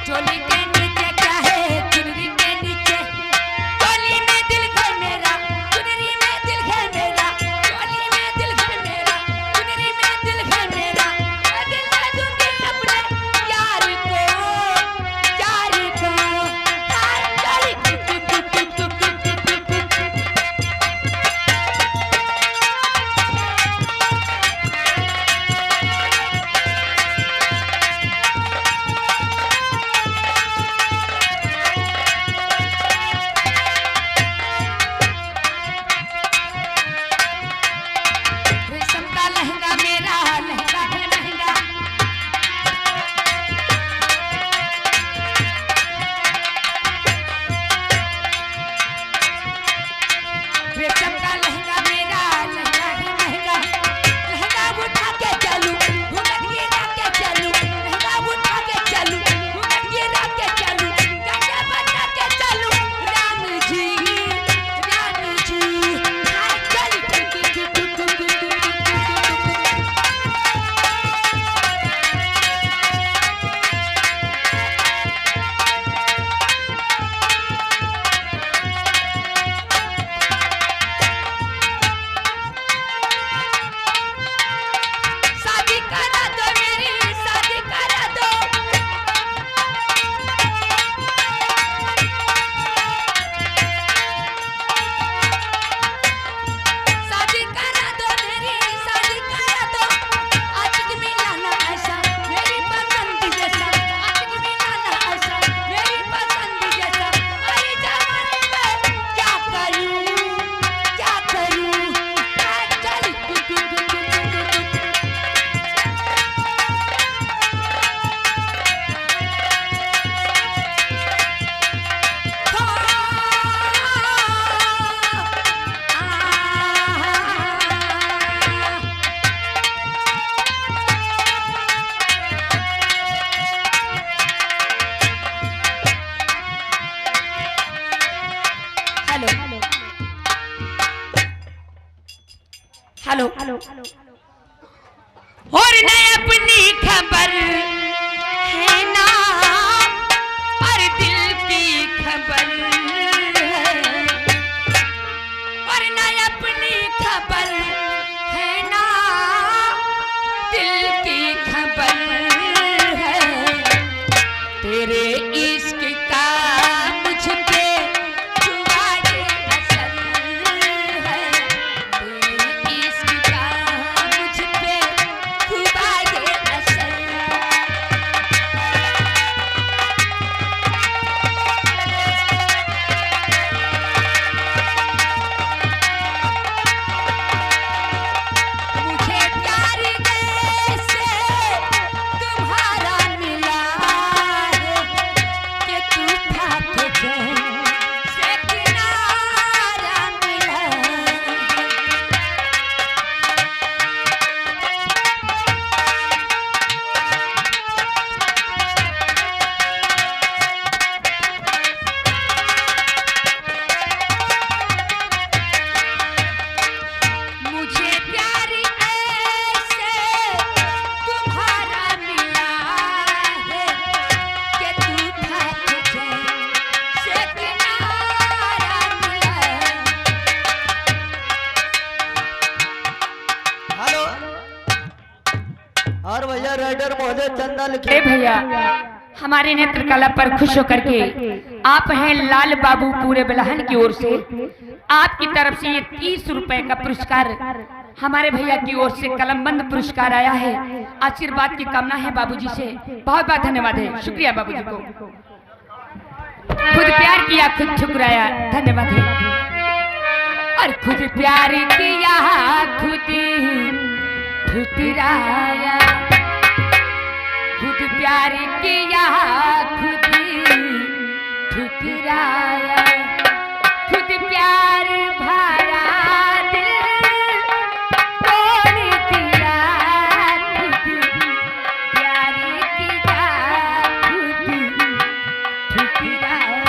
चोली के नीचे क्या है, चुनरी के नीचे, चोली में दिल है मेरा, चुनरी में दिल है मेरा, चोली में दिल है मेरा, चुनरी में दिल है मेरा, मैं दिल दे दूंगी अपने यार को, यार को। चोली रेशम का लहंगा मेरा, लहंगा है महंगा, रेशम का लहंगा मेरा, लहंगा है महंगा, लहंगा उठा के चलूं, घूंघट गिरा के चलूं, लहंगा उठा के चलूं, घूंघट गिरा के चलूं, गंगा बना के चलूं, राम जी, राम जी। हाय चली टुक टुक टुक टुक टुक टुक टुक। शादी करा दो मेरी, शादी करा दो, शादी करा दो मेरी, शादी करा दो, आशिक मिलाना ऐसा मेरी पसंद जैसा, आशिक मिलाना ऐसा मेरी पसंद जैसा, आई जवानी में क्या करूं, क्या करूं। हाय चली टुक टुक टुक टुक टुक टुक। हेलो हेलो हेलो, और न अपनी खबर है ना, पर दिल की खबर है, और न अपनी खबर है ना, दिल की खबर है, तेरे इश्क का मुझ पे हुआ ये असर है, तेरे इश्क का मुझ पे हुआ ये असर। मुझे प्यार कैसे तुम्हारा मिला है, कि तू था तुझे से किनारा मिला है। मुझे प्यार ऐसे तुम्हारा मिला है, कि तू था तुझे से किनारा मिला है। हेलो और भैया राइडर महोदय चंदा लिखे। अरे भैया, हमारे नेत्र कला पर खुश होकर के आप हैं लाल बाबू पूरे बिलहन की ओर से, आपकी तरफ से ये 30 रुपए का पुरस्कार हमारे भैया की ओर से कलमबंद पुरस्कार आया है। आशीर्वाद की कामना है बाबूजी से, बहुत बहुत धन्यवाद है, शुक्रिया बाबूजी को। खुद प्यार किया, खुद ठुकराया, धन्यवाद है। और खुद प्यार किया, खुद ठुकराया, खुद प्यार किया, खुद ठुकराया, खुद प्यार भरा दिल तोड़ दिया, खुद प्यार किया, खुद ठुकराया।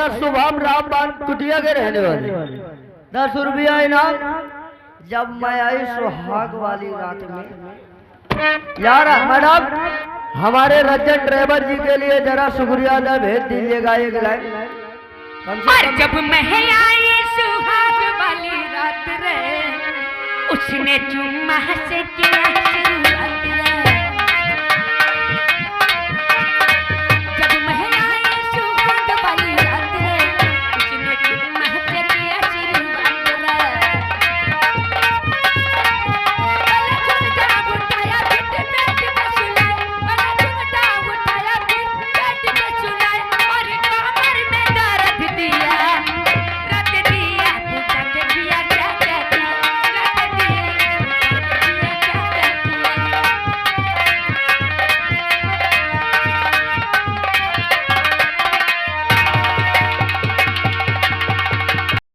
भैया शुभम रामबान कुटिया के रहने वाले 10 रुपया इनाम। जब मैं आई सुहाग वाली रात में यार मैडम हमारे रंजन ड्राइवर जी के लिए जरा शुक्रिया अदा भेज दीजिएगा एक लाइन। और जब मैं आई सुहाग वाली रात रे उसने चुम्मा से किया शुरुआत